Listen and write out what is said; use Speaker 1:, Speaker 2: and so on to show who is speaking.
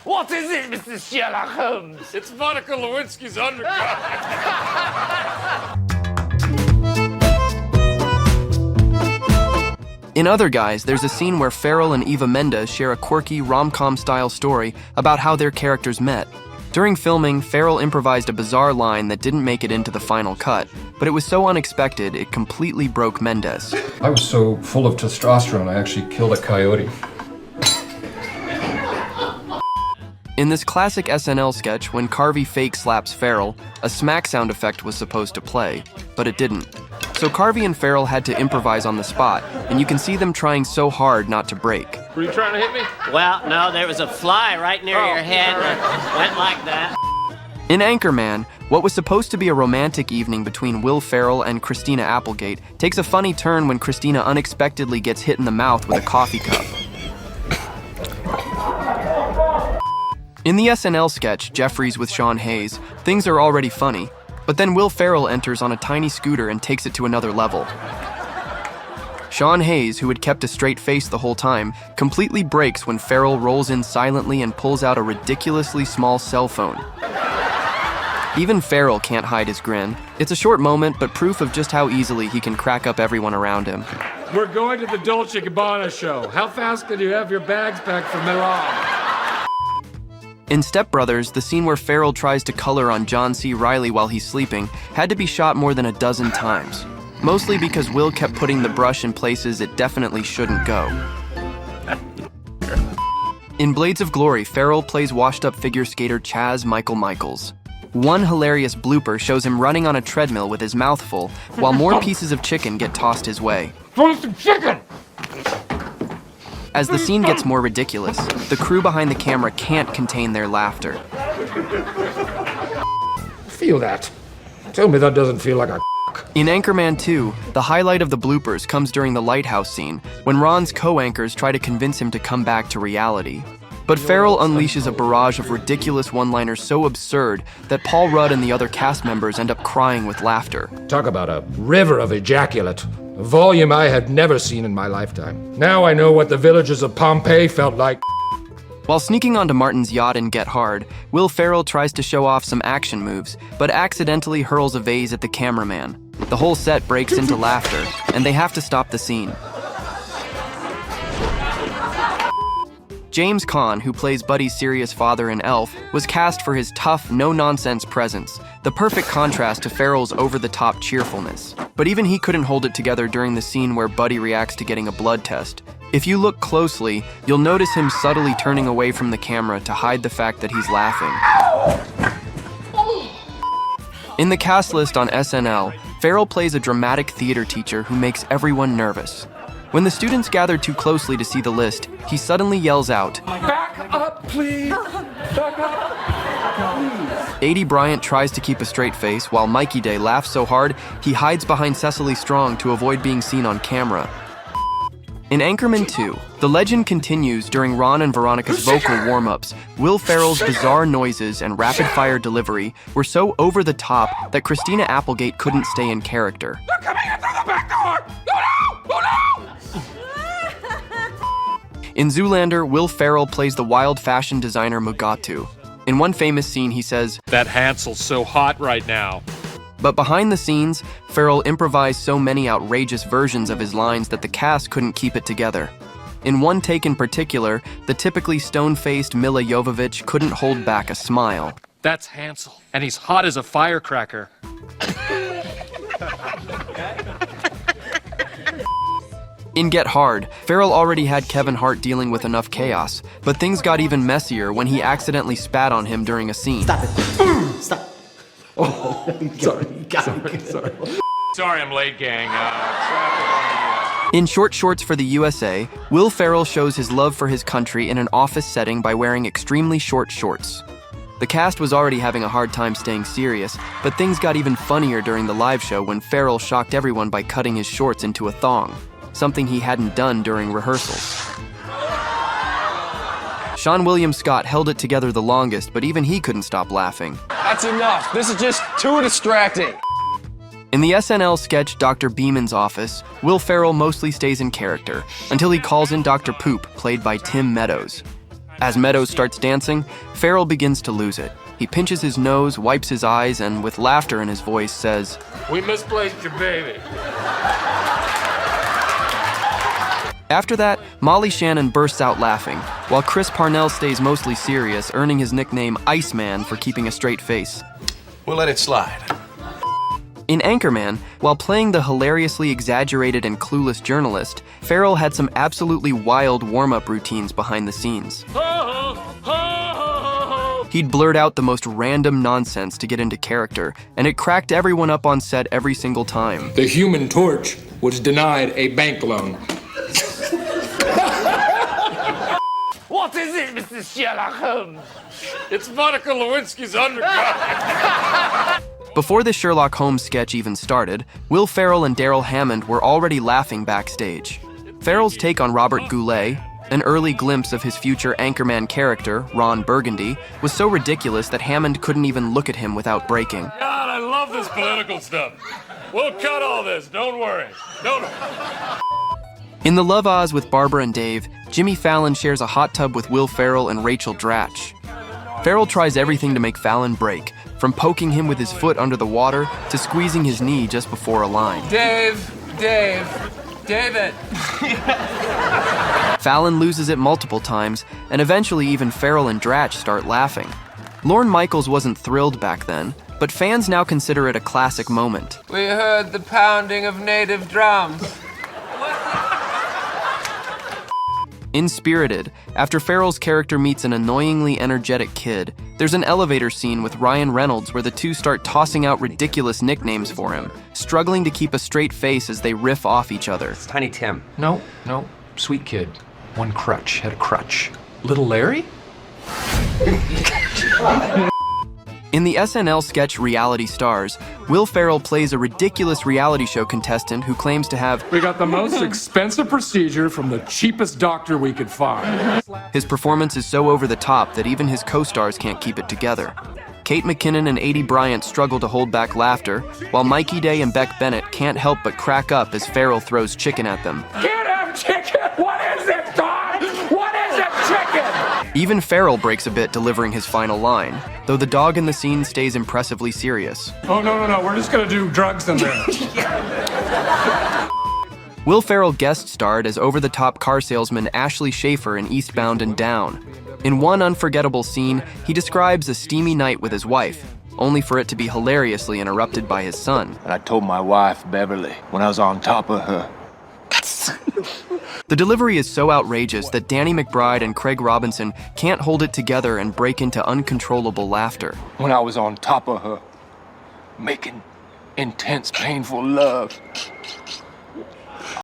Speaker 1: What is it, Mr. Sherlock Holmes?
Speaker 2: It's Monica Lewinsky's undercut.
Speaker 3: In Other Guys, there's a scene where Ferrell and Eva Mendes share a quirky rom-com style story about how their characters met. During filming, Ferrell improvised a bizarre line that didn't make it into the final cut, but it was so unexpected it completely broke Mendes.
Speaker 4: I was so full of testosterone, I actually killed a coyote.
Speaker 3: In this classic SNL sketch, when Carvey fake slaps Ferrell, a smack sound effect was supposed to play, but it didn't. So Carvey and Ferrell had to improvise on the spot, and you can see them trying so hard not to break.
Speaker 2: Were you trying to hit me?
Speaker 5: Well, no, there was a fly right near your head that went like that.
Speaker 3: In Anchorman, what was supposed to be a romantic evening between Will Ferrell and Christina Applegate takes a funny turn when Christina unexpectedly gets hit in the mouth with a coffee cup. In the SNL sketch, Jeffries with Sean Hayes, things are already funny, but then Will Ferrell enters on a tiny scooter and takes it to another level. Sean Hayes, who had kept a straight face the whole time, completely breaks when Ferrell rolls in silently and pulls out a ridiculously small cell phone. Even Ferrell can't hide his grin. It's a short moment, but proof of just how easily he can crack up everyone around him.
Speaker 2: We're going to the Dolce & Gabbana show. How fast can you have your bags packed for Milan?
Speaker 3: In Step Brothers, the scene where Ferrell tries to color on John C. Reilly while he's sleeping had to be shot more than a dozen times. Mostly because Will kept putting the brush in places it definitely shouldn't go. In Blades of Glory, Ferrell plays washed-up figure skater Chaz Michael Michaels. One hilarious blooper shows him running on a treadmill with his mouth full, while more pieces of chicken get tossed his way.
Speaker 1: Throw some chicken!
Speaker 3: As the scene gets more ridiculous, the crew behind the camera can't contain their laughter.
Speaker 4: Feel that. Tell me that doesn't feel like a
Speaker 3: In Anchorman 2, the highlight of the bloopers comes during the lighthouse scene, when Ron's co-anchors try to convince him to come back to reality. But Ferrell unleashes a barrage of ridiculous one-liners so absurd that Paul Rudd and the other cast members end up crying with laughter.
Speaker 4: Talk about a river of ejaculate. A volume I had never seen in my lifetime. Now I know what the villagers of Pompeii felt like.
Speaker 3: While sneaking onto Martin's yacht in Get Hard, Will Ferrell tries to show off some action moves, but accidentally hurls a vase at the cameraman. The whole set breaks into laughter, and they have to stop the scene. James Caan, who plays Buddy's serious father in Elf, was cast for his tough, no-nonsense presence, the perfect contrast to Ferrell's over-the-top cheerfulness. But even he couldn't hold it together during the scene where Buddy reacts to getting a blood test. If you look closely, you'll notice him subtly turning away from the camera to hide the fact that he's laughing. In the cast list on SNL, Ferrell plays a dramatic theater teacher who makes everyone nervous. When the students gather too closely to see the list, he suddenly yells out,
Speaker 1: Back up, please! Back up, please!
Speaker 3: A.D. Bryant tries to keep a straight face, while Mikey Day laughs so hard, he hides behind Cecily Strong to avoid being seen on camera. In Anchorman 2, the legend continues during Ron and Veronica's vocal warm-ups. Will Ferrell's bizarre noises and rapid-fire delivery were so over-the-top that Christina Applegate couldn't stay in character.
Speaker 1: They're coming in through the back door! Oh no! Oh no!
Speaker 3: In Zoolander, Will Ferrell plays the wild fashion designer Mugatu. In one famous scene, he says,
Speaker 2: That Hansel's so hot right now.
Speaker 3: but behind the scenes, Ferrell improvised so many outrageous versions of his lines that the cast couldn't keep it together. In one take in particular, the typically stone-faced Mila Jovovich couldn't hold back a smile.
Speaker 2: That's Hansel, and he's hot as a firecracker.
Speaker 3: In Get Hard, Ferrell already had Kevin Hart dealing with enough chaos, but things got even messier when he accidentally spat on him during a scene.
Speaker 5: Stop it. Stop.
Speaker 2: Sorry I'm late, gang. Traffic on the,
Speaker 3: In Short Shorts for the USA, Will Ferrell shows his love for his country in an office setting by wearing extremely short shorts. The cast was already having a hard time staying serious, but things got even funnier during the live show when Ferrell shocked everyone by cutting his shorts into a thong, something he hadn't done during rehearsals. Sean William Scott held it together the longest, but even he couldn't stop laughing.
Speaker 1: That's enough. This is just too distracting.
Speaker 3: In the SNL sketch Dr. Beaman's Office, Will Ferrell mostly stays in character, until he calls in Dr. Poop, played by Tim Meadows. As Meadows starts dancing, Ferrell begins to lose it. He pinches his nose, wipes his eyes, and with laughter in his voice says,
Speaker 2: We misplaced your baby.
Speaker 3: After that, Molly Shannon bursts out laughing, while Chris Parnell stays mostly serious, earning his nickname Iceman for keeping a straight face.
Speaker 1: We'll let it slide.
Speaker 3: In Anchorman, while playing the hilariously exaggerated and clueless journalist, Ferrell had some absolutely wild warm-up routines behind the scenes. He'd blurt out the most random nonsense to get into character, and it cracked everyone up on set every single time.
Speaker 4: The Human Torch was denied a bank loan.
Speaker 1: What is it, Mr. Sherlock Holmes?
Speaker 2: It's Monica Lewinsky's undercut.
Speaker 3: Before the Sherlock Holmes sketch even started, Will Ferrell and Daryl Hammond were already laughing backstage. Ferrell's take on Robert Goulet, an early glimpse of his future Anchorman character, Ron Burgundy, was so ridiculous that Hammond couldn't even look at him without breaking.
Speaker 2: God, I love this political stuff. We'll cut all this, don't worry.
Speaker 3: In the Love-ahs with Barbara and Dave, Jimmy Fallon shares a hot tub with Will Ferrell and Rachel Dratch. Ferrell tries everything to make Fallon break, from poking him with his foot under the water to squeezing his knee just before a line.
Speaker 1: David.
Speaker 3: Fallon loses it multiple times, and eventually even Ferrell and Dratch start laughing. Lorne Michaels wasn't thrilled back then, but fans now consider it a classic moment.
Speaker 1: We heard the pounding of native drums.
Speaker 3: In Spirited, after Ferrell's character meets an annoyingly energetic kid, there's an elevator scene with Ryan Reynolds where the two start tossing out ridiculous nicknames for him, struggling to keep a straight face as they riff off each other.
Speaker 1: Tiny Tim.
Speaker 6: No, sweet kid. One crutch, had a crutch. Little Larry?
Speaker 3: In the SNL sketch Reality Stars, Will Ferrell plays a ridiculous reality show contestant who claims to have
Speaker 2: We got the most expensive procedure from the cheapest doctor we could find.
Speaker 3: His performance is so over the top that even his co-stars can't keep it together. Kate McKinnon and Aidy Bryant struggle to hold back laughter, while Mikey Day and Beck Bennett can't help but crack up as Ferrell throws chicken at them.
Speaker 2: Can't have chicken! What is it, dog? What is it, chicken?
Speaker 3: Even Ferrell breaks a bit delivering his final line, though the dog in the scene stays impressively serious.
Speaker 2: Oh, no, we're just gonna do drugs in there.
Speaker 3: Will Ferrell guest starred as over-the-top car salesman Ashley Schaefer in Eastbound and Down. In one unforgettable scene, he describes a steamy night with his wife, only for it to be hilariously interrupted by his son.
Speaker 7: And I told my wife, Beverly, when I was on top of her.
Speaker 3: The delivery is so outrageous that Danny McBride and Craig Robinson can't hold it together and break into uncontrollable laughter.
Speaker 7: When I was on top of her, making intense, painful love.